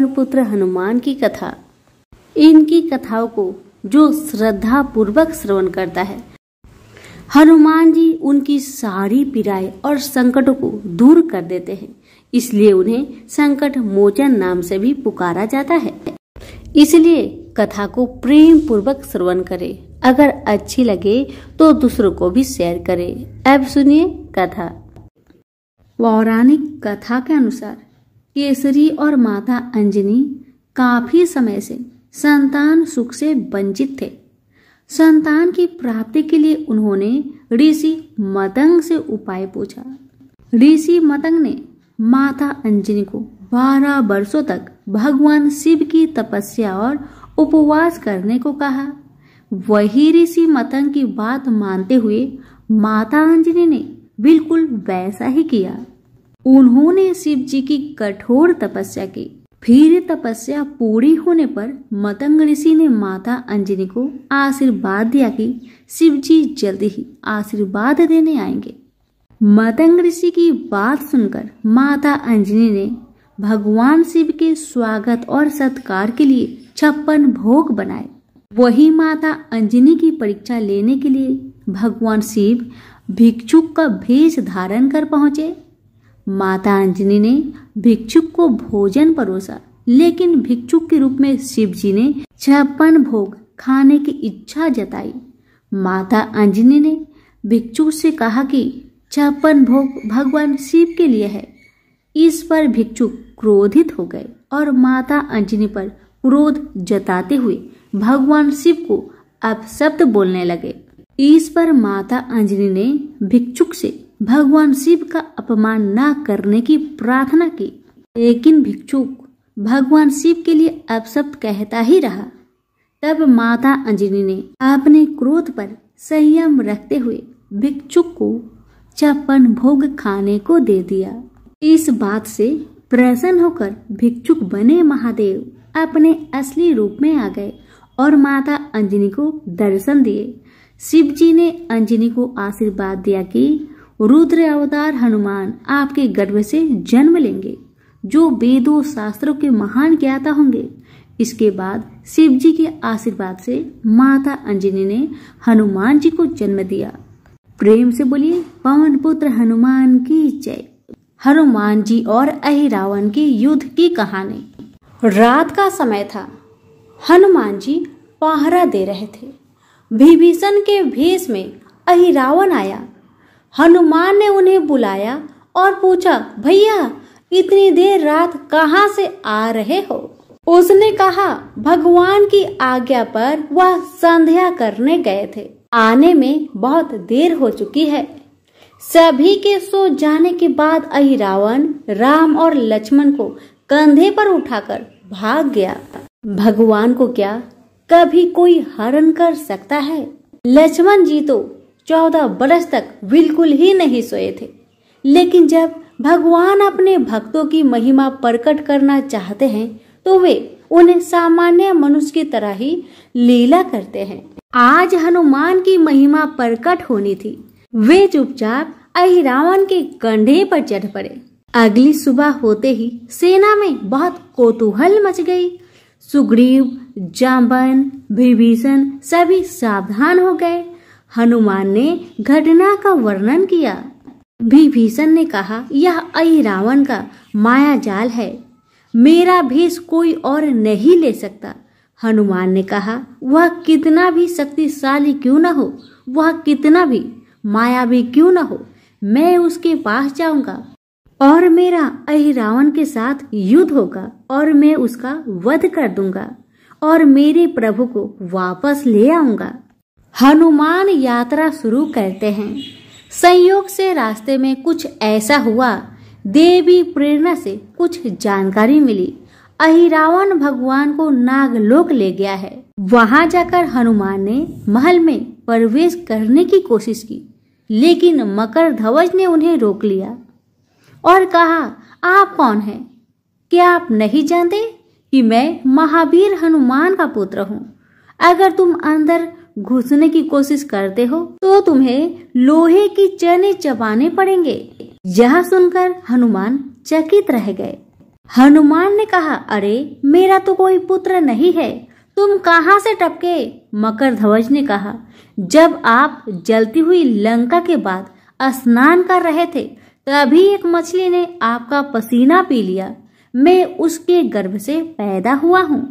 पवन पुत्र हनुमान की कथा। इनकी कथाओं को जो श्रद्धा पूर्वक श्रवण करता है, हनुमान जी उनकी सारी पीड़ाएं और संकटों को दूर कर देते हैं। इसलिए उन्हें संकट मोचन नाम से भी पुकारा जाता है। इसलिए कथा को प्रेम पूर्वक श्रवण करें। अगर अच्छी लगे तो दूसरों को भी शेयर करें। अब सुनिए कथा। पौराणिक कथा के अनुसार केसरी और माता अंजनी काफी समय से संतान सुख से वंचित थे। संतान की प्राप्ति के लिए उन्होंने ऋषि मतंग से उपाय पूछा। ऋषि मतंग ने माता अंजनी को 12 वर्षों तक भगवान शिव की तपस्या और उपवास करने को कहा। वही ऋषि मतंग की बात मानते हुए माता अंजनी ने बिल्कुल वैसा ही किया। उन्होंने शिव जी की कठोर तपस्या की। फिर तपस्या पूरी होने पर मतंग ऋषि ने माता अंजनी को आशीर्वाद दिया कि शिव जी जल्दी ही आशीर्वाद देने आएंगे। मतंग ऋषि की बात सुनकर माता अंजनी ने भगवान शिव के स्वागत और सत्कार के लिए 56 भोग बनाए। वही माता अंजनी की परीक्षा लेने के लिए भगवान शिव भिक्षुक का भेष धारण कर पहुंचे। माता अंजनी ने भिक्षुक को भोजन परोसा, लेकिन भिक्षुक के रूप में शिव जी ने 56 भोग खाने की इच्छा जताई। माता अंजनी ने भिक्षुक से कहा कि 56 भोग भगवान शिव के लिए है। इस पर भिक्षुक क्रोधित हो गए और माता अंजनी पर क्रोध जताते हुए भगवान शिव को अपशब्द बोलने लगे। इस पर माता अंजनी ने भिक्षुक से भगवान शिव का अपमान न करने की प्रार्थना की, लेकिन भिक्षुक भगवान शिव के लिए अपशब्द कहता ही रहा। तब माता अंजनी ने अपने क्रोध पर संयम रखते हुए भिक्षुक को 56 भोग खाने को दे दिया। इस बात से प्रसन्न होकर भिक्षुक बने महादेव अपने असली रूप में आ गए और माता अंजनी को दर्शन दिए। शिव जी ने अंजनी को आशीर्वाद दिया कि रुद्र अवतार हनुमान आपके गर्भ से जन्म लेंगे, जो वेदों शास्त्रों के महान ज्ञाता होंगे। इसके बाद शिव जी के आशीर्वाद से माता अंजनी ने हनुमान जी को जन्म दिया। प्रेम से बोलिए पवन पुत्र हनुमान की जय। हनुमान जी और अहिरावण की युद्ध की कहानी। रात का समय था। हनुमान जी पहरा दे रहे थे। विभीषण के भेष में अहिरावण आया। हनुमान ने उन्हें बुलाया और पूछा, भैया इतनी देर रात कहाँ से आ रहे हो? उसने कहा, भगवान की आज्ञा पर वह संध्या करने गए थे। आने में बहुत देर हो चुकी है। सभी के सो जाने के बाद अहिरावण राम और लक्ष्मण को कंधे पर उठाकर भाग गया। भगवान को क्या कभी कोई हरण कर सकता है? लक्ष्मण जी तो 14 वर्ष तक बिल्कुल ही नहीं सोए थे, लेकिन जब भगवान अपने भक्तों की महिमा प्रकट करना चाहते हैं तो वे उन्हें सामान्य मनुष्य की तरह ही लीला करते हैं। आज हनुमान की महिमा प्रकट होनी थी। वे चुपचाप अहिरावण के कंधे पर चढ़ पड़े। अगली सुबह होते ही सेना में बहुत कौतूहल मच गई। सुग्रीव, जाम्बन, विभीषण सभी सावधान हो गए। हनुमान ने घटना का वर्णन किया। विभीषण ने कहा, यह अहिरावण का माया जाल है। मेरा भेष कोई और नहीं ले सकता। हनुमान ने कहा, वह कितना भी शक्तिशाली क्यों न हो, वह कितना भी मायावी क्यों न हो, मैं उसके पास जाऊंगा और मेरा अहिरावण के साथ युद्ध होगा और मैं उसका वध कर दूंगा और मेरे प्रभु को वापस ले आऊंगा। हनुमान यात्रा शुरू करते हैं। संयोग से रास्ते में कुछ ऐसा हुआ, देवी प्रेरणा से कुछ जानकारी मिली। अहिरावण भगवान को नागलोक ले गया है। वहां जाकर हनुमान ने महल में प्रवेश करने की कोशिश की, लेकिन मकरध्वज ने उन्हें रोक लिया और कहा, आप कौन हैं? क्या आप नहीं जानते कि मैं महावीर हनुमान का पुत्र हूँ? अगर तुम अंदर घुसने की कोशिश करते हो तो तुम्हें लोहे की चने चबाने पड़ेंगे। यह सुनकर हनुमान चकित रह गए। हनुमान ने कहा, अरे मेरा तो कोई पुत्र नहीं है, तुम कहाँ से टपके? मकर ध्वज ने कहा, जब आप जलती हुई लंका के बाद स्नान कर रहे थे तभी एक मछली ने आपका पसीना पी लिया। मैं उसके गर्भ से पैदा हुआ हूँ।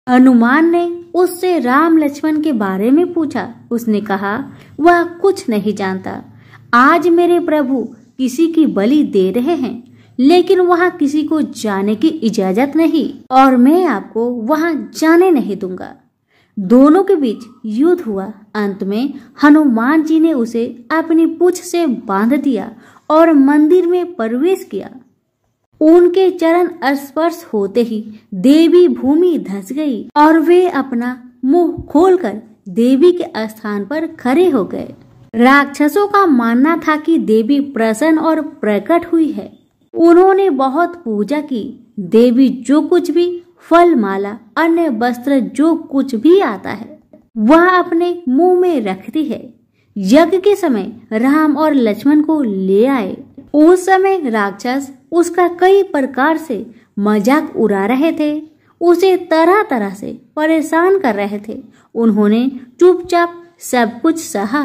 हनुमान ने उससे राम लक्ष्मण के बारे में पूछा। उसने कहा, वह कुछ नहीं जानता। आज मेरे प्रभु किसी की बलि दे रहे हैं, लेकिन वहां किसी को जाने की इजाजत नहीं और मैं आपको वहां जाने नहीं दूंगा। दोनों के बीच युद्ध हुआ। अंत में हनुमान जी ने उसे अपनी पूंछ से बांध दिया और मंदिर में प्रवेश किया। उनके चरण स्पर्श होते ही देवी भूमि धंस गई और वे अपना मुंह खोलकर देवी के स्थान पर खड़े हो गए। राक्षसों का मानना था कि देवी प्रसन्न और प्रकट हुई है। उन्होंने बहुत पूजा की। देवी जो कुछ भी फल, माला, अन्य वस्त्र, जो कुछ भी आता है वह अपने मुंह में रखती है। यज्ञ के समय राम और लक्ष्मण को ले आए। उस समय राक्षस उसका कई प्रकार से मजाक उड़ा रहे थे, उसे तरह तरह से परेशान कर रहे थे। उन्होंने चुपचाप सब कुछ सहा।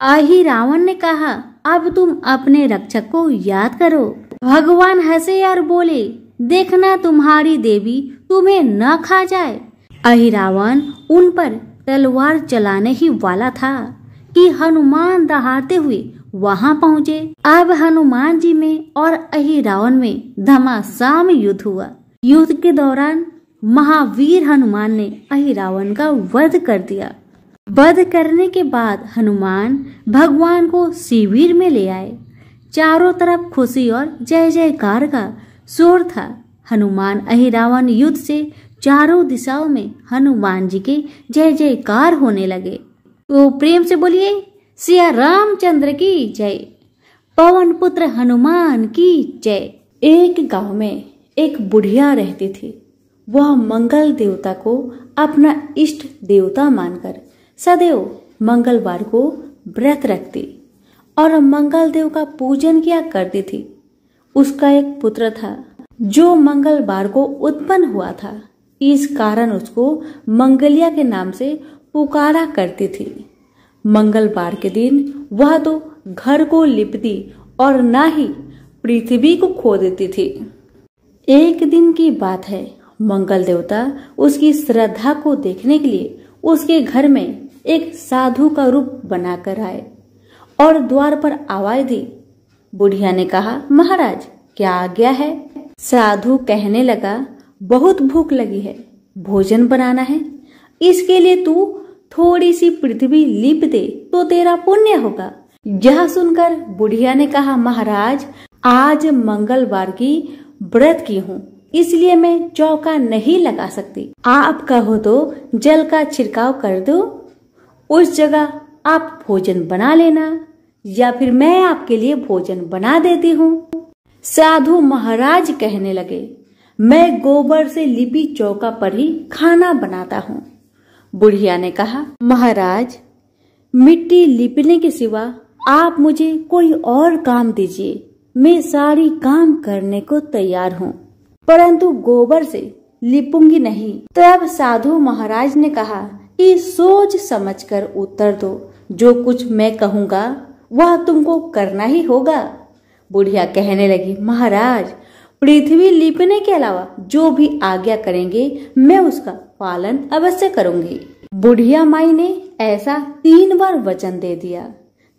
अहिरावण ने कहा, अब तुम अपने रक्षक को याद करो। भगवान हंसे और बोले, देखना तुम्हारी देवी तुम्हें न खा जाए। अहिरावण उन पर तलवार चलाने ही वाला था कि हनुमान दहाड़ते हुए वहां पहुँचे। अब हनुमान जी में और अहिरावण में घमासान युद्ध हुआ। युद्ध के दौरान महावीर हनुमान ने अहिरावण का वध कर दिया। वध करने के बाद हनुमान भगवान को शिविर में ले आए। चारों तरफ खुशी और जय जयकार का शोर था। हनुमान अहिरावण युद्ध से चारों दिशाओं में हनुमान जी के जय जयकार होने लगे। तो प्रेम से बोलिए, सिया रामचंद्र की जय, पवन पुत्र हनुमान की जय। एक गांव में एक बुढ़िया रहती थी। वह मंगल देवता को अपना इष्ट देवता मानकर सदैव मंगलवार को व्रत रखती और मंगल देव का पूजन किया करती थी। उसका एक पुत्र था जो मंगलवार को उत्पन्न हुआ था। इस कारण उसको मंगलिया के नाम से पुकारा करती थी। मंगलवार के दिन वह तो घर को लिपती और ना ही पृथ्वी को खो देती थी। एक दिन की बात है, मंगल देवता उसकी श्रद्धा को देखने के लिए उसके घर में एक साधु का रूप बनाकर आए और द्वार पर आवाज दी। बुढ़िया ने कहा, महाराज क्या आज्ञा है? साधु कहने लगा, बहुत भूख लगी है, भोजन बनाना है। इसके लिए तू थोड़ी सी पृथ्वी लीप दे तो तेरा पुण्य होगा। यह सुनकर बुढ़िया ने कहा, महाराज आज मंगलवार की व्रत की हूँ, इसलिए मैं चौका नहीं लगा सकती। आप कहो तो जल का छिड़काव कर दो, उस जगह आप भोजन बना लेना, या फिर मैं आपके लिए भोजन बना देती हूँ। साधु महाराज कहने लगे, मैं गोबर से लिपी चौका पर ही खाना बनाता हूँ। बुढ़िया ने कहा, महाराज मिट्टी लिपने के सिवा आप मुझे कोई और काम दीजिए, मैं सारी काम करने को तैयार हूँ, परंतु गोबर से लिपूंगी नहीं। तब साधु महाराज ने कहा कि सोच समझकर उत्तर दो, जो कुछ मैं कहूँगा वह तुमको करना ही होगा। बुढ़िया कहने लगी, महाराज पृथ्वी लिपने के अलावा जो भी आज्ञा करेंगे मैं उसका पालन अवश्य करूंगी। बुढ़िया माई ने ऐसा 3 बार वचन दे दिया।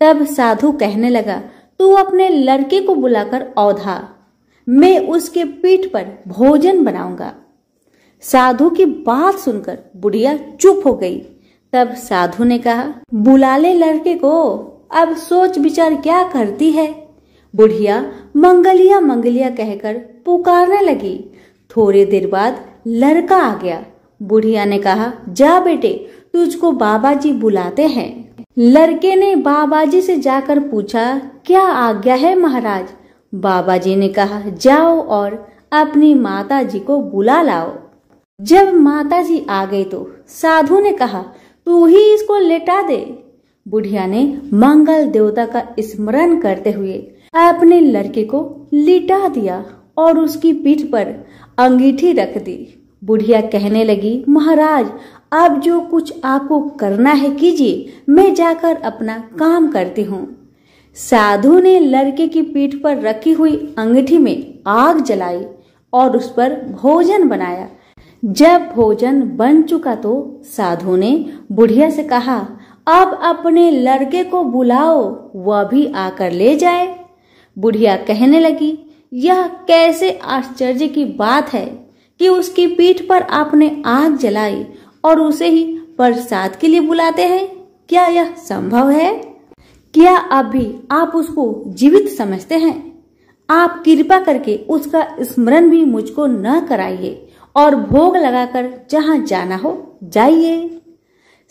तब साधु कहने लगा, तू अपने लड़के को बुलाकर औधा, मैं उसके पीठ पर भोजन बनाऊंगा। साधु की बात सुनकर बुढ़िया चुप हो गई। तब साधु ने कहा, बुला ले लड़के को, अब सोच विचार क्या करती है। बुढ़िया मंगलिया मंगलिया कहकर पुकारने लगी। थोड़ी देर बाद लड़का आ गया। बुढ़िया ने कहा, जा बेटे, तुझको बाबा जी बुलाते हैं। लड़के ने बाबा जी से जाकर पूछा, क्या आज्ञा है महाराज? बाबा जी ने कहा, जाओ और अपनी माता जी को बुला लाओ। जब माता जी आ गई तो साधु ने कहा, तू ही इसको लेटा दे। बुढ़िया ने मंगल देवता का स्मरण करते हुए अपने लड़के को लिटा दिया और उसकी पीठ पर अंगीठी रख दी। बुढ़िया कहने लगी, महाराज अब जो कुछ आपको करना है कीजिए, मैं जाकर अपना काम करती हूँ। साधु ने लड़के की पीठ पर रखी हुई अंगीठी में आग जलाई और उस पर भोजन बनाया। जब भोजन बन चुका तो साधु ने बुढ़िया से कहा, अब अपने लड़के को बुलाओ, वह भी आकर ले जाए। बुढ़िया कहने लगी, यह कैसे आश्चर्य की बात है कि उसकी पीठ पर आपने आग जलाई और उसे ही प्रसाद के लिए बुलाते हैं। क्या यह संभव है? क्या अभी आप उसको जीवित समझते हैं? आप कृपा करके उसका स्मरण भी मुझको न कराइए और भोग लगाकर जहां जाना हो जाइए।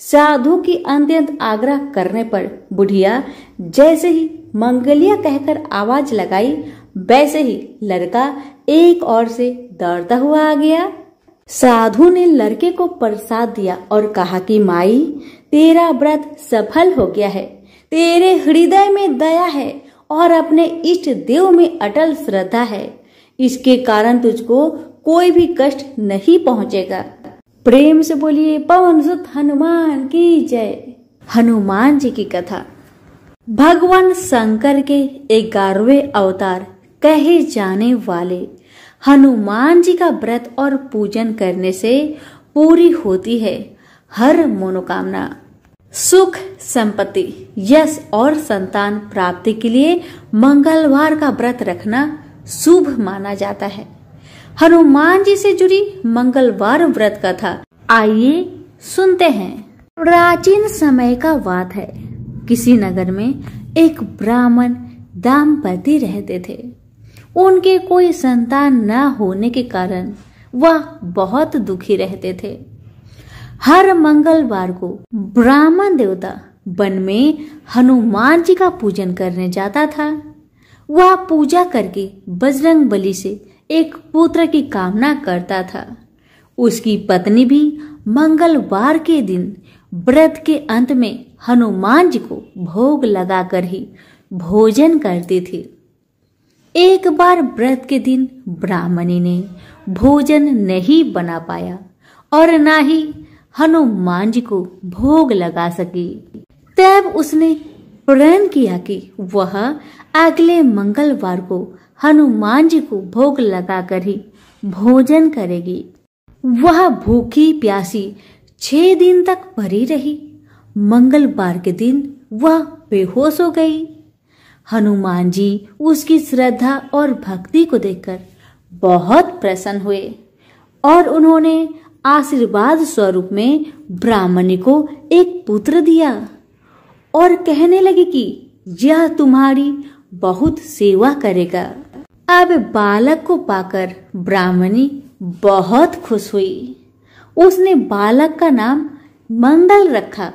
साधु की अत्यंत आग्रह करने पर बुढ़िया जैसे ही मंगलिया कहकर आवाज लगाई, वैसे ही लड़का एक ओर से दौड़ता हुआ आ गया। साधु ने लड़के को प्रसाद दिया और कहा कि माई, तेरा व्रत सफल हो गया है। तेरे हृदय में दया है और अपने इष्ट देव में अटल श्रद्धा है। इसके कारण तुझको कोई भी कष्ट नहीं पहुंचेगा। प्रेम से बोलिए पवन सुत हनुमान की जय। हनुमान जी की कथा। भगवान शंकर के 11वें अवतार कहे जाने वाले हनुमान जी का व्रत और पूजन करने से पूरी होती है हर मनोकामना। सुख, संपत्ति, यश और संतान प्राप्ति के लिए मंगलवार का व्रत रखना शुभ माना जाता है। हनुमान जी से जुड़ी मंगलवार व्रत कथा आइए सुनते हैं। प्राचीन समय का बात है। किसी नगर में एक ब्राह्मण दाम्पत्य रहते थे। उनके कोई संतान न होने के कारण वह बहुत दुखी रहते थे। हर मंगलवार को ब्राह्मण देवता वन में हनुमान जी का पूजन करने जाता था। वह पूजा करके बजरंग बली से एक पुत्र की कामना करता था। उसकी पत्नी भी मंगलवार के दिन व्रत के अंत में हनुमान जी को भोग लगाकर ही भोजन करती थी। एक बार व्रत के दिन ब्राह्मणी ने भोजन नहीं बना पाया और ना ही हनुमान जी को भोग लगा सकी। तब उसने प्रण किया कि वह अगले मंगलवार को हनुमान जी को भोग लगाकर ही भोजन करेगी। वह भूखी प्यासी 6 दिन तक पड़ी रही। मंगलवार के दिन वह बेहोश हो गई। हनुमान जी उसकी श्रद्धा और भक्ति को देखकर बहुत प्रसन्न हुए और उन्होंने आशीर्वाद स्वरूप में ब्राह्मणी को एक पुत्र दिया और कहने लगे कि यह तुम्हारी बहुत सेवा करेगा। अब बालक को पाकर ब्राह्मणी बहुत खुश हुई। उसने बालक का नाम मंगल रखा।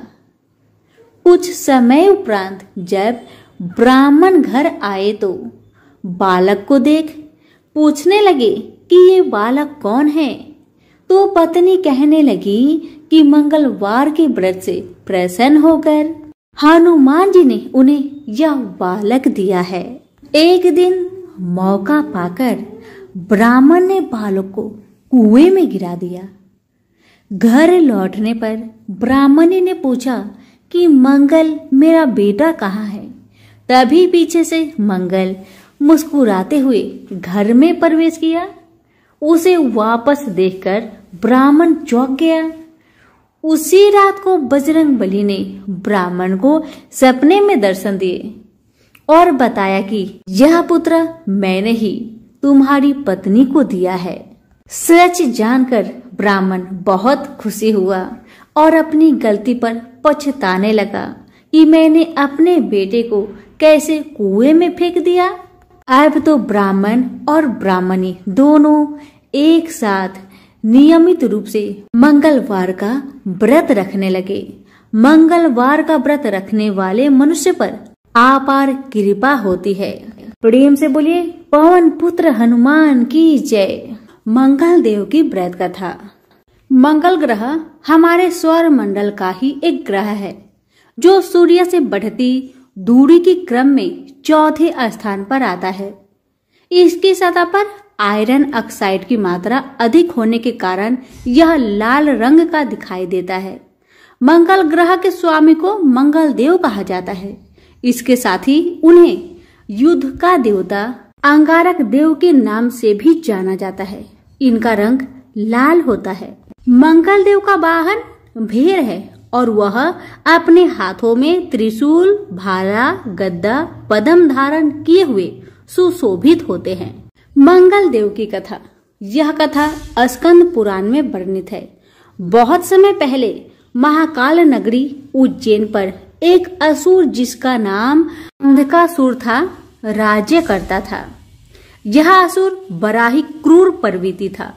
कुछ समय उपरांत जब ब्राह्मण घर आए तो बालक को देख पूछने लगे कि ये बालक कौन है। तो पत्नी कहने लगी कि मंगलवार के व्रत से प्रसन्न होकर हनुमान जी ने उन्हें यह बालक दिया है। एक दिन मौका पाकर ब्राह्मण ने बालक को कुएं में गिरा दिया। घर लौटने पर ब्राह्मणी ने पूछा कि मंगल मेरा बेटा कहाँ है। तभी पीछे से मंगल मुस्कुराते हुए घर में प्रवेश किया। उसे वापस देखकर ब्राह्मण चौंक गया। उसी रात को बजरंग बली ने ब्राह्मण को सपने में दर्शन दिए और बताया कि यह पुत्र मैंने ही तुम्हारी पत्नी को दिया है। सच जानकर ब्राह्मण बहुत खुशी हुआ और अपनी गलती पर पछताने लगा कि मैंने अपने बेटे को कैसे कुएं में फेंक दिया। अब तो ब्राह्मण और ब्राह्मणी दोनों एक साथ नियमित रूप से मंगलवार का व्रत रखने लगे। मंगलवार का व्रत रखने वाले मनुष्य पर अपार कृपा होती है। प्रेम से बोलिए पवन पुत्र हनुमान की जय। मंगल देव की व्रत कथा। मंगल ग्रह हमारे सौर मंडल का ही एक ग्रह है जो सूर्य से बढ़ती दूरी के क्रम में चौथे स्थान पर आता है। इसकी सतह पर आयरन ऑक्साइड की मात्रा अधिक होने के कारण यह लाल रंग का दिखाई देता है। मंगल ग्रह के स्वामी को मंगल देव कहा जाता है। इसके साथ ही उन्हें युद्ध का देवता अंगारक देव के नाम से भी जाना जाता है। इनका रंग लाल होता है। मंगल देव का वाहन भेड़ है और वह अपने हाथों में त्रिशूल, भाला, गदा, पद्म धारण किए हुए सुशोभित होते हैं। मंगल देव की कथा। यह कथा स्कंद पुराण में वर्णित है। बहुत समय पहले महाकाल नगरी उज्जैन पर एक असुर जिसका नाम अंधकासुर था राज्य करता था। यह असुर बड़ा ही क्रूर प्रवृत्ति था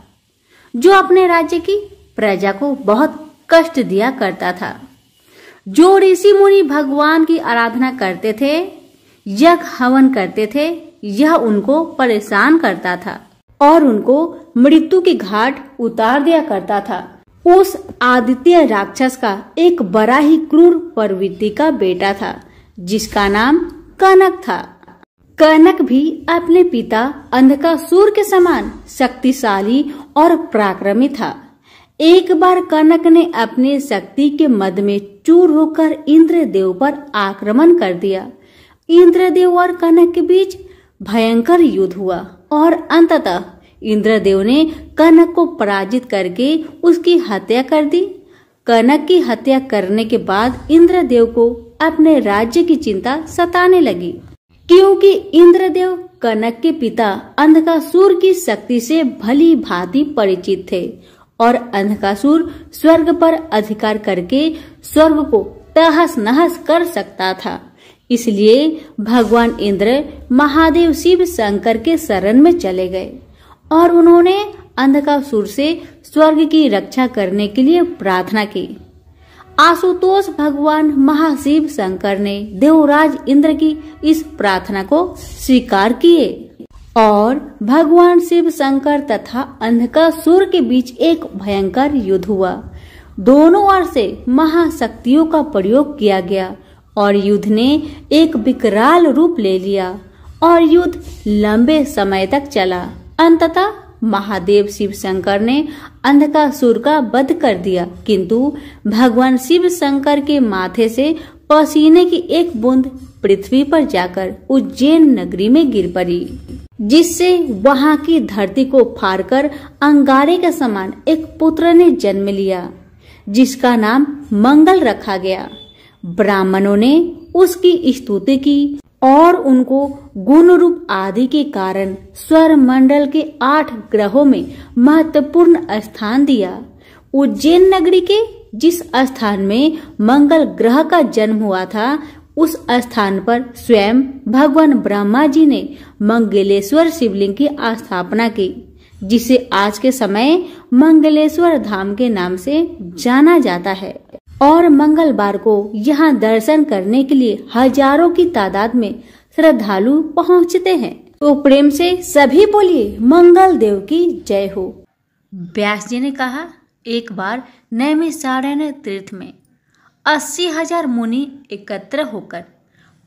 जो अपने राज्य की प्रजा को बहुत कष्ट दिया करता था। जो ऋषि मुनि भगवान की आराधना करते थे, यज्ञ हवन करते थे, यह उनको परेशान करता था और उनको मृत्यु के घाट उतार दिया करता था। उस आदित्य राक्षस का एक बड़ा ही क्रूर प्रवृत्ति का बेटा था जिसका नाम कनक था। कनक भी अपने पिता अंधकासुर के समान शक्तिशाली और पराक्रमी था। एक बार कनक ने अपने शक्ति के मद में चूर होकर इंद्रदेव पर आक्रमण कर दिया। इंद्रदेव और कनक के बीच भयंकर युद्ध हुआ और अंततः इंद्रदेव ने कनक को पराजित करके उसकी हत्या कर दी। कनक की हत्या करने के बाद इंद्रदेव को अपने राज्य की चिंता सताने लगी, क्योंकि इंद्रदेव कनक के पिता अंधकासुर की शक्ति से भली भांति परिचित थे और अंधकासुर स्वर्ग पर अधिकार करके स्वर्ग को तहस नहस कर सकता था। इसलिए भगवान इंद्र महादेव शिव शंकर के शरण में चले गए और उन्होंने अंधकासुर से स्वर्ग की रक्षा करने के लिए प्रार्थना की। आशुतोष भगवान महाशिव शंकर ने देवराज इंद्र की इस प्रार्थना को स्वीकार किए और भगवान शिव शंकर तथा अंधकासुर के बीच एक भयंकर युद्ध हुआ। दोनों ओर से महाशक्तियों का प्रयोग किया गया और युद्ध ने एक विकराल रूप ले लिया और युद्ध लंबे समय तक चला। अंततः महादेव शिव शंकर ने अंधकासुर का वध कर दिया, किंतु भगवान शिव शंकर के माथे से पसीने की एक बूंद पृथ्वी पर जाकर उज्जैन नगरी में गिर पड़ी, जिससे वहां की धरती को फाड़कर अंगारे के समान एक पुत्र ने जन्म लिया जिसका नाम मंगल रखा गया। ब्राह्मणों ने उसकी स्तुति की और उनको गुण रूप आदि के कारण स्वर मंडल के 8 ग्रहों में महत्वपूर्ण स्थान दिया। उज्जैन नगरी के जिस स्थान में मंगल ग्रह का जन्म हुआ था, उस स्थान पर स्वयं भगवान ब्रह्मा जी ने मंगलेश्वर शिवलिंग की स्थापना की, जिसे आज के समय मंगलेश्वर धाम के नाम से जाना जाता है। और मंगलवार को यहाँ दर्शन करने के लिए हजारों की तादाद में श्रद्धालु पहुँचते हैं। तो प्रेम से सभी बोलिए मंगल देव की जय हो। व्यास जी ने कहा, एक बार नैमिषारण्य तीर्थ में 80,000 मुनि एकत्र होकर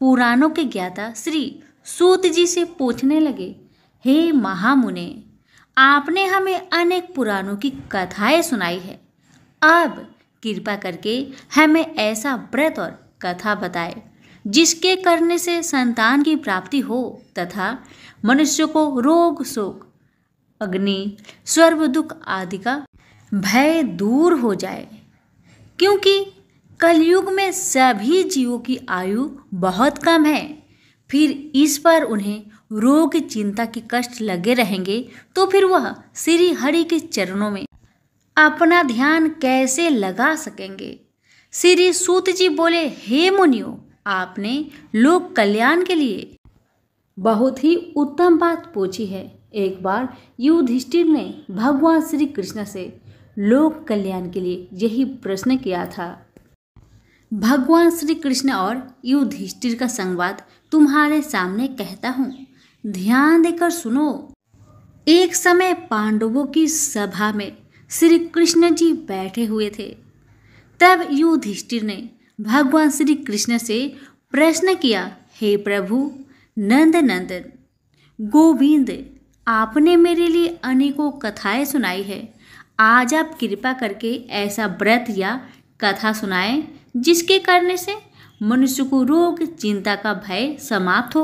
पुराणों के ज्ञाता श्री सूत जी से पूछने लगे, हे महामुने, आपने हमें अनेक पुराणों की कथाएं सुनाई है, अब कृपा करके हमें ऐसा व्रत और कथा बताए जिसके करने से संतान की प्राप्ति हो तथा मनुष्य को रोग, शोक, अग्नि, सर्व दुख आदि का भय दूर हो जाए, क्योंकि कलयुग में सभी जीवों की आयु बहुत कम है। फिर इस पर उन्हें रोग, चिंता के कष्ट लगे रहेंगे तो फिर वह श्री हरि के चरणों में अपना ध्यान कैसे लगा सकेंगे। श्री सूत जी बोले, हे मुनियों, आपने लोक कल्याण के लिए बहुत ही उत्तम बात पूछी है। एक बार युधिष्ठिर ने भगवान श्री कृष्ण से लोक कल्याण के लिए यही प्रश्न किया था। भगवान श्री कृष्ण और युधिष्ठिर का संवाद तुम्हारे सामने कहता हूँ, ध्यान देकर सुनो। एक समय पांडवों की सभा में श्री कृष्ण जी बैठे हुए थे। तब युधिष्ठिर ने भगवान श्री कृष्ण से प्रश्न किया, हे प्रभु, नंद नंदन गोविंद, आपने मेरे लिए अनेकों कथाएं सुनाई है। आज आप कृपा करके ऐसा व्रत या कथा सुनाएं जिसके करने से मनुष्य को रोग चिंता का भय समाप्त हो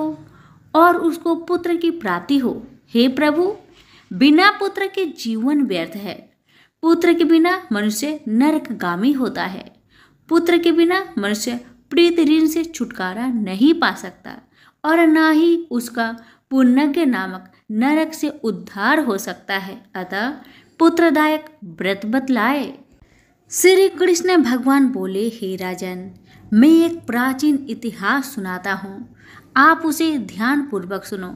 और उसको पुत्र की प्राप्ति हो। हे प्रभु, बिना पुत्र के जीवन व्यर्थ है। पुत्र के बिना मनुष्य नरकगामी होता है। पुत्र के बिना मनुष्य प्रीत ऋण से छुटकारा नहीं पा सकता और न ही उसका पुण्य नामक नरक से उद्धार हो सकता है। अतः पुत्रदायक व्रत बतलाए। श्री कृष्ण भगवान बोले, हे राजन, मैं एक प्राचीन इतिहास सुनाता हूँ, आप उसे ध्यान पूर्वक सुनो।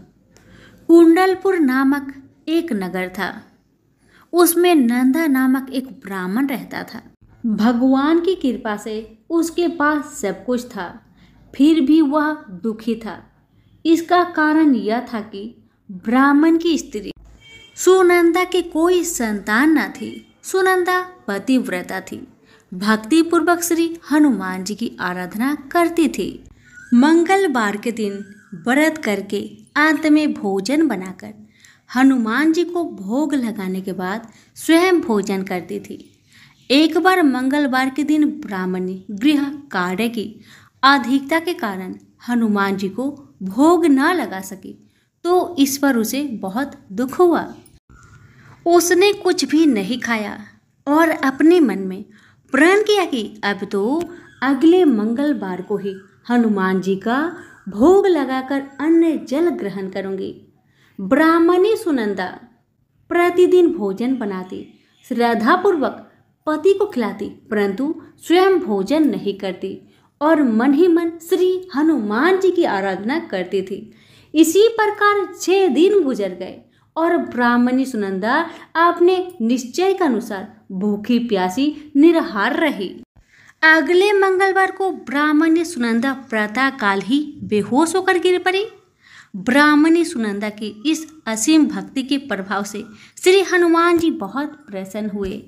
कुंडलपुर नामक एक नगर था। उसमें नंदा नामक एक ब्राह्मण रहता था। भगवान की कृपा से उसके पास सब कुछ था, फिर भी वह दुखी था। इसका कारण यह था कि ब्राह्मण की स्त्री सुनंदा के कोई संतान न थी। सुनंदा पतिव्रता थी, भक्ति पूर्वक श्री हनुमान जी की आराधना करती थी। मंगलवार के दिन व्रत करके अंत में भोजन बनाकर हनुमान जी को भोग लगाने के बाद स्वयं भोजन करती थी। एक बार मंगलवार के दिन ब्राह्मणी गृह कार्य की अधिकता के कारण हनुमान जी को भोग न लगा सकी, तो इस पर उसे बहुत दुख हुआ। उसने कुछ भी नहीं खाया और अपने मन में प्रण किया कि अब तो अगले मंगलवार को ही हनुमान जी का भोग लगाकर अन्न जल ग्रहण करूंगी। ब्राह्मणी सुनंदा प्रतिदिन भोजन बनाती, श्रद्धापूर्वक पति को खिलाती, परंतु स्वयं भोजन नहीं करती और मन ही मन श्री हनुमान जी की आराधना करती थी। इसी प्रकार 6 दिन गुजर गए और ब्राह्मणी सुनंदा अपने निश्चय के अनुसार भूखी प्यासी निराहार रही। अगले मंगलवार को ब्राह्मणी सुनंदा प्रातः काल ही बेहोश होकर गिर पड़ी। ब्राह्मणी सुनंदा की इस असीम भक्ति के प्रभाव से श्री हनुमान जी बहुत प्रसन्न हुए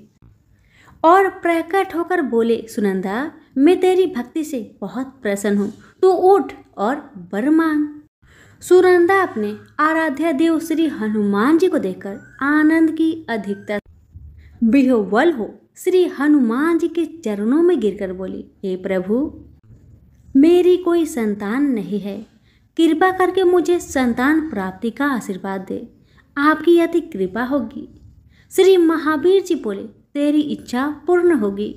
और प्रकट होकर बोले, सुनंदा, मैं तेरी भक्ति से बहुत प्रसन्न हूँ, तू उठ और वर मांग। सुनंदा अपने आराध्य देव श्री हनुमान जी को देखकर आनंद की अधिकता विह्वल हो श्री हनुमान जी के चरणों में गिरकर बोली, हे प्रभु, मेरी कोई संतान नहीं है, कृपा करके मुझे संतान प्राप्ति का आशीर्वाद दे, आपकी यदि कृपा होगी। श्री महावीर जी बोले, तेरी इच्छा पूर्ण होगी,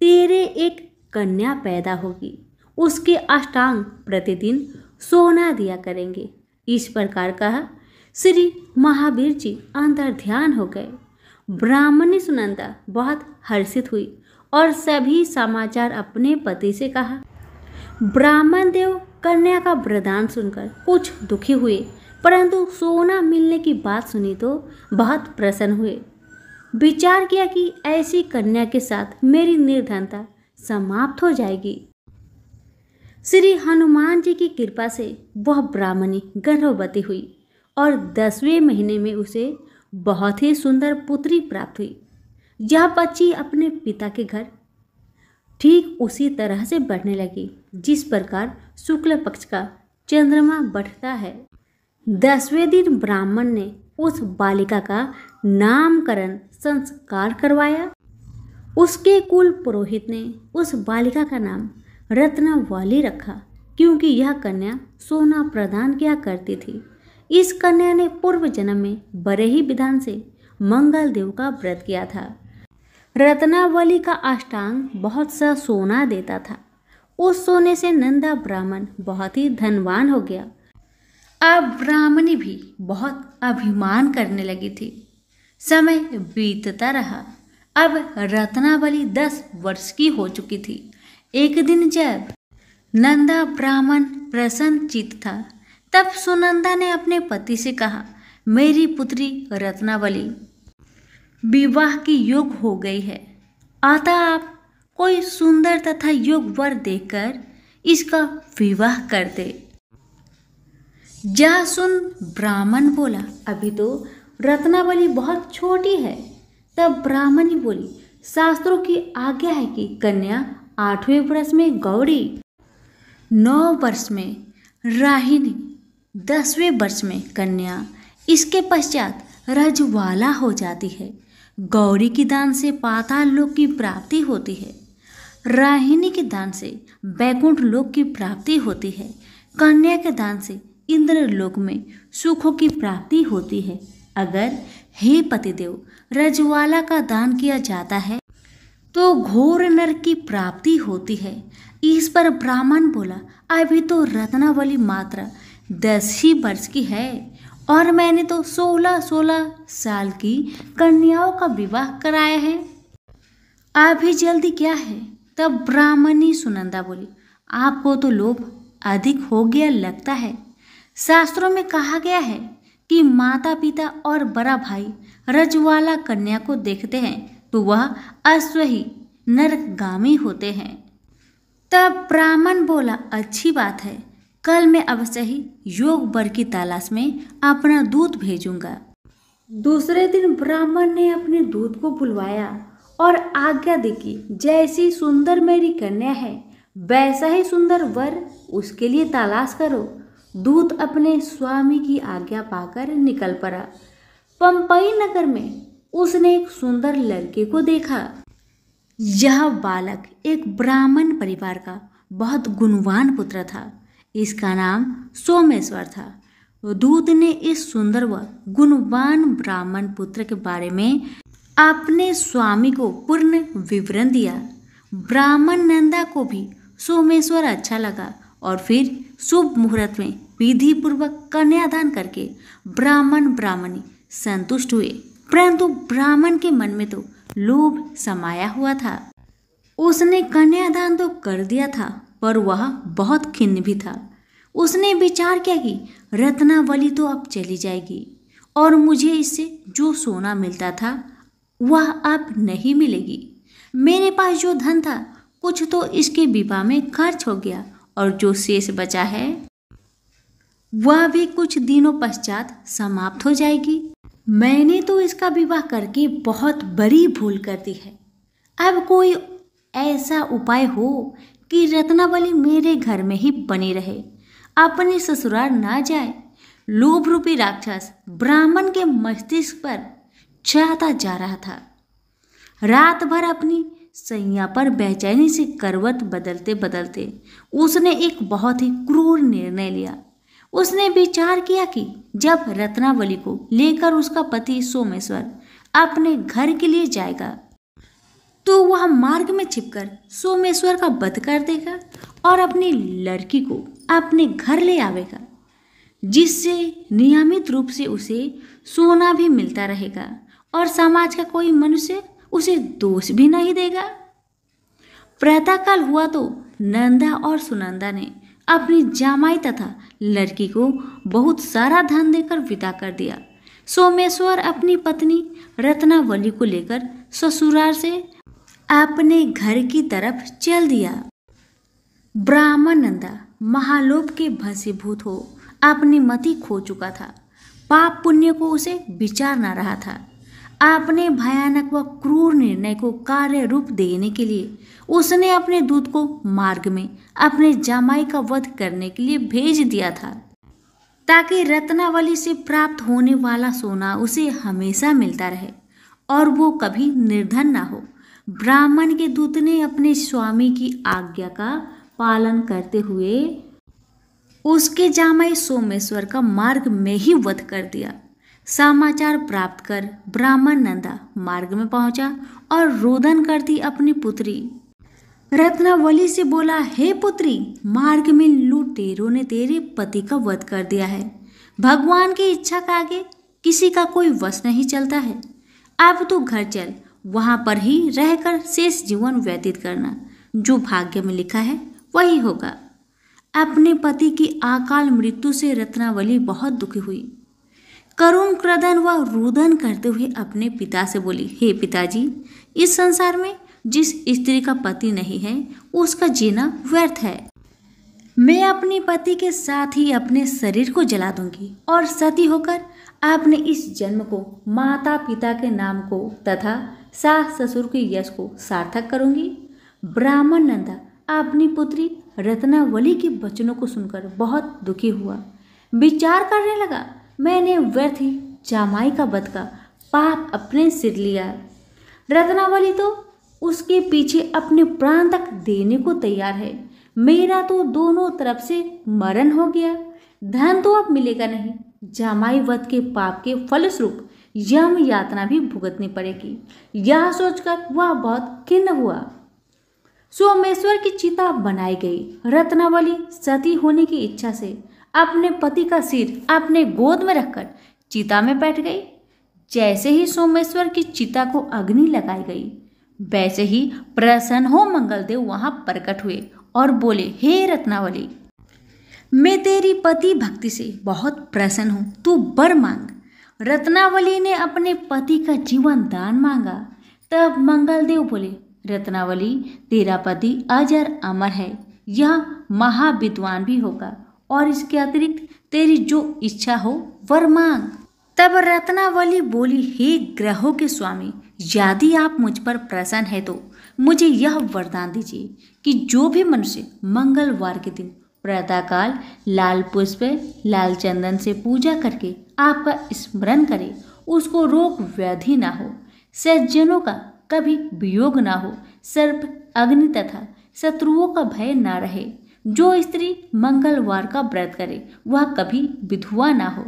तेरे एक कन्या पैदा होगी, उसके अष्टांग प्रतिदिन सोना दिया करेंगे। इस प्रकार कहा। श्री महावीर जी अंतर ध्यान हो गए। ब्राह्मणी सुनंदा बहुत हर्षित हुई और सभी समाचार अपने पति से कहा। ब्राह्मण देव कन्या का वरदान सुनकर कुछ दुखी हुए, परंतु सोना मिलने की बात सुनी तो बहुत प्रसन्न हुए। विचार किया कि ऐसी कन्या के साथ मेरी निर्धनता समाप्त हो जाएगी। श्री हनुमान जी की कृपा से वह ब्राह्मणी गर्भवती हुई और 10वें महीने में उसे बहुत ही सुंदर पुत्री प्राप्त हुई। यह बच्ची अपने पिता के घर ठीक उसी तरह से बढ़ने लगी जिस प्रकार शुक्ल पक्ष का चंद्रमा बढ़ता है। 10वें दिन ब्राह्मण ने उस बालिका का नामकरण संस्कार करवाया। उसके कुल पुरोहित ने उस बालिका का नाम रत्नावली रखा, क्योंकि यह कन्या सोना प्रदान किया करती थी। इस कन्या ने पूर्व जन्म में बड़े ही विधान से मंगल देव का व्रत किया था। रत्नावली का अष्टांग बहुत सा सोना देता था। उस सोने से नंदा ब्राह्मण बहुत ही धनवान हो गया। अब ब्राह्मणी भी बहुत अभिमान करने लगी थी। समय बीतता रहा। अब रत्नावली 10 वर्ष की हो चुकी थी। एक दिन जब नंदा ब्राह्मण प्रसन्न चित्त था, तब सुनंदा ने अपने पति से कहा, मेरी पुत्री रत्नावली विवाह की योग हो गई है, अतः आप कोई सुंदर तथा योग वर देखकर इसका विवाह कर दे। जा सुन ब्राह्मण बोला, अभी तो रत्नावली बहुत छोटी है। तब ब्राह्मणी बोली, शास्त्रों की आज्ञा है कि कन्या 8वें वर्ष में गौरी, 9 वर्ष में राहिनी, 10वें वर्ष में कन्या, इसके पश्चात रजवाला हो जाती है। गौरी के दान से पाताल लोक की प्राप्ति होती है। राहिनी के दान से बैकुंठ लोक की प्राप्ति होती है। कन्या के दान से इंद्र लोक में सुखों की प्राप्ति होती है। अगर हे पतिदेव रजवाला का दान किया जाता है तो घोर नरक की प्राप्ति होती है। इस पर ब्राह्मण बोला, अभी तो रत्नावली मात्र 10 ही वर्ष की है और मैंने तो 16-16 साल की कन्याओं का विवाह कराया है, अभी जल्दी क्या है। तब ब्राह्मणी सुनंदा बोली, आपको तो लोभ अधिक हो गया लगता है। शास्त्रों में कहा गया है कि माता पिता और बड़ा भाई रजवाला कन्या को देखते हैं तो वह अश्वही नरकगामी होते हैं। तब ब्राह्मण बोला, अच्छी बात है, कल मैं अवश्य ही योग वर की तलाश में अपना दूत भेजूंगा। दूसरे दिन ब्राह्मण ने अपने दूत को बुलवाया और आज्ञा दी कि जैसी सुंदर मेरी कन्या है वैसा ही सुंदर वर उसके लिए तलाश करो। दूत अपने स्वामी की आज्ञा पाकर निकल पड़ा। पंपई नगर में उसने एक सुंदर लड़के को देखा। यह बालक एक ब्राह्मण परिवार का बहुत गुणवान पुत्र था। इसका नाम सोमेश्वर था। दूत ने इस सुंदर व गुणवान ब्राह्मण पुत्र के बारे में अपने स्वामी को पूर्ण विवरण दिया। ब्राह्मण नंदा को भी सोमेश्वर अच्छा लगा और फिर शुभ मुहूर्त में विधि पूर्वक कन्यादान करके ब्राह्मण ब्राह्मणी संतुष्ट हुए। परंतु ब्राह्मण के मन में तो लोभ समाया हुआ था। उसने कन्यादान तो कर दिया था पर वह बहुत खिन्न भी था। उसने विचार किया कि रत्नावली तो अब चली जाएगी और मुझे इससे जो सोना मिलता था वह अब नहीं मिलेगी। मेरे पास जो धन था कुछ तो इसके विवाह में खर्च हो गया और जो शेष बचा है वह भी कुछ दिनों पश्चात समाप्त हो जाएगी। मैंने तो इसका विवाह करके बहुत बड़ी भूल कर दी है। अब कोई ऐसा उपाय हो कि रत्नावली मेरे घर में ही बनी रहे, अपने ससुराल ना जाए। लोभ रूपी राक्षस ब्राह्मण के मस्तिष्क पर छाता जा रहा था। रात भर अपनी सैया पर बेचैनी से करवट बदलते बदलते उसने एक बहुत ही क्रूर निर्णय लिया। उसने विचार किया कि जब रत्नावली को लेकर उसका पति सोमेश्वर अपने घर के लिए जाएगा तो वह मार्ग में छिपकर सोमेश्वर का वध कर देगा और अपनी लड़की को अपने घर ले आवेगा, जिससे नियमित रूप से उसे सोना भी मिलता रहेगा और समाज का कोई मनुष्य उसे दोष भी नहीं देगा। प्रातःकाल हुआ तो नंदा और सुनंदा ने अपनी जामाई तथा लड़की को बहुत सारा धन देकर विदा कर दिया। सोमेश्वर अपनी पत्नी रत्नावली को लेकर ससुराल से अपने घर की तरफ चल दिया। ब्राह्मण नंदा महालोभ के भसीभूत हो अपनी मति खो चुका था। पाप पुण्य को उसे विचार न रहा था। अपने भयानक व क्रूर निर्णय को कार्य रूप देने के लिए उसने अपने दूत को मार्ग में अपने जामाई का वध करने के लिए भेज दिया था, ताकि रत्नावली से प्राप्त होने वाला सोना उसे हमेशा मिलता रहे और वो कभी निर्धन ना हो। ब्राह्मण के दूत ने अपने स्वामी की आज्ञा का पालन करते हुए उसके जामाई सोमेश्वर का मार्ग में ही वध कर दिया। समाचार प्राप्त कर ब्राह्मण नंदा मार्ग में पहुंचा और रोदन करती अपनी पुत्री रत्नावली से बोला, हे पुत्री, मार्ग में लुटेरों ने तेरे पति का वध कर दिया है। भगवान की इच्छा का आगे किसी का कोई वश नहीं चलता है। अब तू घर चल, वहां पर ही रहकर शेष जीवन व्यतीत करना। जो भाग्य में लिखा है वही होगा। अपने पति की अकाल मृत्यु से रत्नावली बहुत दुखी हुई। करुण क्रदन व रुदन करते हुए अपने पिता से बोली, हे पिताजी, इस संसार में जिस स्त्री का पति नहीं है उसका जीना व्यर्थ है। मैं अपने पति के साथ ही अपने शरीर को जला दूंगी और सती होकर अपने इस जन्म को माता पिता के नाम को तथा सास ससुर के यश को सार्थक करूंगी। ब्राह्मण नंदा अपनी पुत्री रत्नावली के वचनों को सुनकर बहुत दुखी हुआ। विचार करने लगा, मैंने व्यर्थ ही जामाई का वध का पाप अपने सिर लिया। रत्नावली तो उसके पीछे अपने प्राण तक देने को तैयार है। मेरा तो दोनों तरफ से मरण हो गया, धन तो अब मिलेगा नहीं। जामाई वध के पाप के फलस्वरूप यम यातना भी भुगतनी पड़ेगी। यह सोचकर वह बहुत खिन्न हुआ। सोमेश्वर की चिता बनाई गई। रत्नावली सती होने की इच्छा से अपने पति का सिर अपने गोद में रखकर चिता में बैठ गई। जैसे ही सोमेश्वर की चिता को अग्नि लगाई गई, वैसे ही प्रसन्न हो मंगलदेव वहां प्रकट हुए और बोले, हे रत्नावली, मैं तेरी पति भक्ति से बहुत प्रसन्न हूं, तू वर मांग। रत्नावली ने अपने पति का जीवन दान मांगा। तब मंगलदेव बोले, रत्नावली, तेरा पति अजर अमर है, यह महाविद्वान भी होगा, और इसके अतिरिक्त तेरी जो इच्छा हो वर मांग। तब रत्नावली बोली, हे ग्रहों के स्वामी, यदि आप मुझ पर प्रसन्न है तो मुझे यह वरदान दीजिए कि जो भी मनुष्य मंगलवार के दिन प्रातःकाल लाल पुष्प लाल चंदन से पूजा करके आपका स्मरण करे, उसको रोग व्याधि ना हो, सज्जनों का कभी वियोग ना हो, सर्प अग्नि तथा शत्रुओं का भय ना रहे। जो स्त्री मंगलवार का व्रत करे वह कभी विधवा ना हो।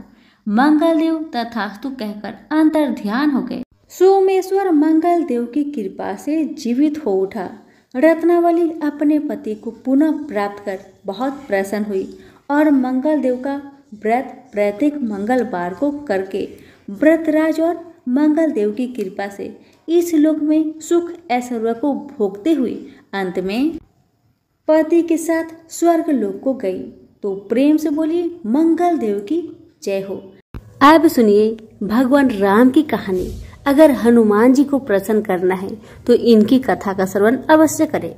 मंगलदेव तथास्तु कहकर अंतर ध्यान हो गए। सोमेश्वर मंगलदेव की कृपा से जीवित हो उठा। रत्नावली अपने पति को पुनः प्राप्त कर बहुत प्रसन्न हुई और मंगलदेव का व्रत प्रत्येक मंगलवार को करके व्रतराज और मंगलदेव की कृपा से इस लोक में सुख ऐश्वर्य को भोगते हुए अंत में पति के साथ स्वर्ग लोक को गई। तो प्रेम से बोली, मंगलदेव की जय हो। अब सुनिए भगवान राम की कहानी। अगर हनुमान जी को प्रसन्न करना है तो इनकी कथा का श्रवण अवश्य करें।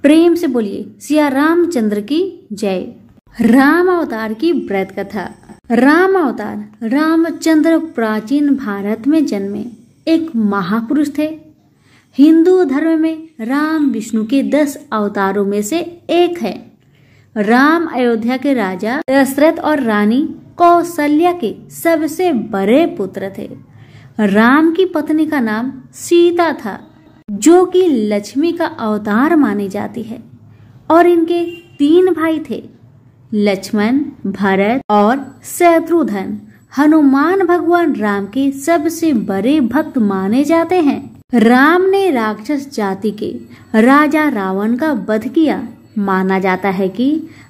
प्रेम से बोलिए, सिया रामचंद्र की जय। राम अवतार की व्रत कथा। राम अवतार रामचंद्र प्राचीन भारत में जन्मे एक महापुरुष थे। हिंदू धर्म में राम विष्णु के 10 अवतारों में से एक है। राम अयोध्या के राजा दशरथ और रानी कौशल्या के सबसे बड़े पुत्र थे। राम की पत्नी का नाम सीता था, जो कि लक्ष्मी का अवतार मानी जाती है, और इनके 3 भाई थे, लक्ष्मण, भरत और शत्रुघ्न। हनुमान भगवान राम के सबसे बड़े भक्त माने जाते हैं। राम ने राक्षस जाति के राजा रावण का वध किया। माना जाता है कि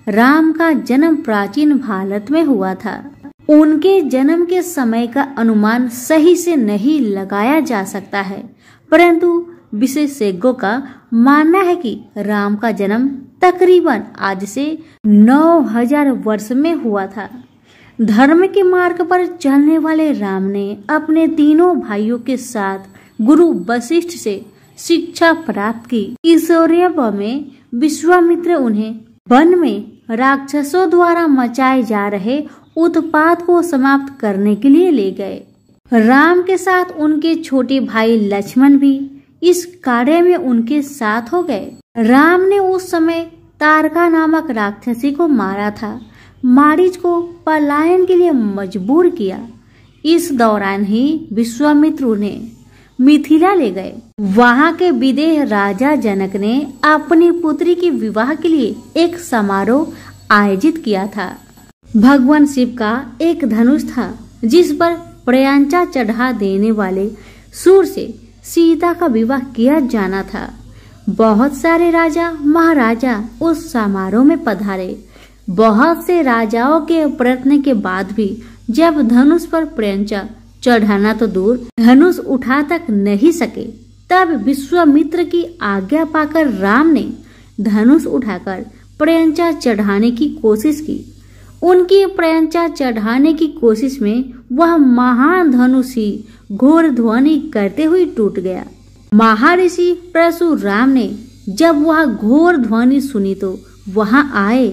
राम का जन्म प्राचीन भारत में हुआ था। उनके जन्म के समय का अनुमान सही से नहीं लगाया जा सकता है, परंतु विशेषज्ञों का मानना है कि राम का जन्म तकरीबन आज से 9000 वर्ष में हुआ था। धर्म के मार्ग पर चलने वाले राम ने अपने तीनों भाइयों के साथ गुरु वशिष्ठ से शिक्षा प्राप्त की। ईश्वरीय में विश्वामित्र उन्हें वन में राक्षसों द्वारा मचाए जा रहे उत्पात को समाप्त करने के लिए ले गए। राम के साथ उनके छोटे भाई लक्ष्मण भी इस कार्य में उनके साथ हो गए। राम ने उस समय तारका नामक राक्षसी को मारा था। मारीच को पलायन के लिए मजबूर किया। इस दौरान ही विश्वामित्र उन्हें मिथिला ले गए। वहां के विदेह राजा जनक ने अपनी पुत्री के विवाह के लिए एक समारोह आयोजित किया था। भगवान शिव का एक धनुष था, जिस पर प्रयांचा चढ़ा देने वाले सूर से सीता का विवाह किया जाना था। बहुत सारे राजा महाराजा उस समारोह में पधारे। बहुत से राजाओं के प्रयत्न के बाद भी जब धनुष पर प्रयांचा चढ़ाना तो दूर, धनुष उठा तक नहीं सके, तब विश्वामित्र की आज्ञा पाकर राम ने धनुष उठाकर प्रयांचा चढ़ाने की कोशिश की। उनकी प्रयांचा चढ़ाने की कोशिश में वह महान धनुष ही घोर ध्वनि करते हुए टूट गया। महर्षि परशुराम ने जब वह घोर ध्वनि सुनी तो वहां आए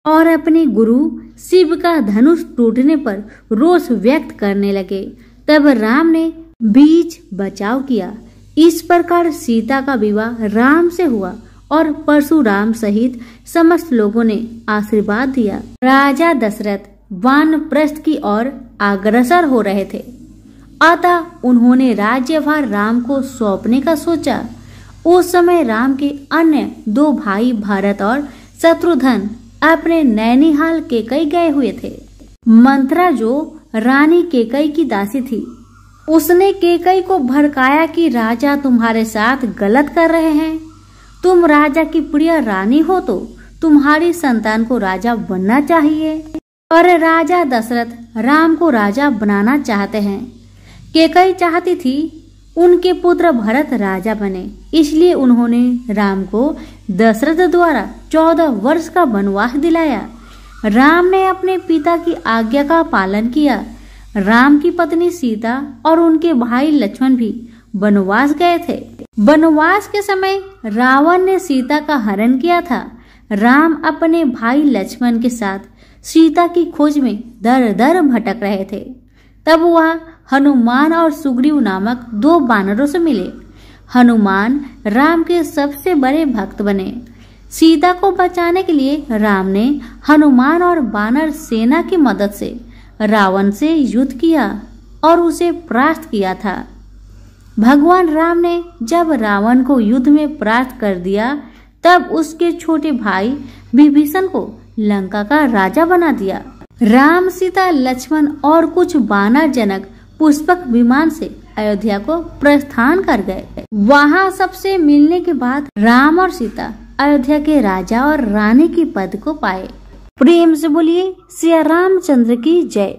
और अपने गुरु शिव का धनुष टूटने पर रोष व्यक्त करने लगे। तब राम ने बीच बचाव किया। इस प्रकार सीता का विवाह राम से हुआ और परशुराम सहित समस्त लोगों ने आशीर्वाद दिया। राजा दशरथ वानप्रस्थ की ओर अग्रसर हो रहे थे। अतः उन्होंने राज्यभार राम को सौंपने का सोचा। उस समय राम के अन्य 2 भाई भरत और शत्रुघ्न अपने नैनीहाल केकई गए हुए थे। मंत्रा जो रानी केकई की दासी थी, उसने केकई को भड़काया कि राजा तुम्हारे साथ गलत कर रहे हैं। तुम राजा की प्रिय रानी हो तो तुम्हारी संतान को राजा बनना चाहिए, और राजा दशरथ राम को राजा बनाना चाहते हैं। केकई चाहती थी उनके पुत्र भरत राजा बने, इसलिए उन्होंने राम को दशरथ द्वारा 14 वर्ष का वनवास दिलाया। राम ने अपने पिता की आज्ञा का पालन किया। राम की पत्नी सीता और उनके भाई लक्ष्मण भी वनवास गए थे। वनवास के समय रावण ने सीता का हरण किया था। राम अपने भाई लक्ष्मण के साथ सीता की खोज में दर दर भटक रहे थे। तब वह हनुमान और सुग्रीव नामक 2 वानरों से मिले। हनुमान राम के सबसे बड़े भक्त बने। सीता को बचाने के लिए राम ने हनुमान और वानर सेना की मदद से रावण से युद्ध किया और उसे परास्त किया था। भगवान राम ने जब रावण को युद्ध में परास्त कर दिया, तब उसके छोटे भाई विभीषण को लंका का राजा बना दिया। राम, सीता, लक्ष्मण और कुछ वानर जनक पुष्पक विमान से अयोध्या को प्रस्थान कर गए। वहां सबसे मिलने के बाद राम और सीता अयोध्या के राजा और रानी की पद को पाए। प्रेम से बोलिए श्री रामचंद्र की जय।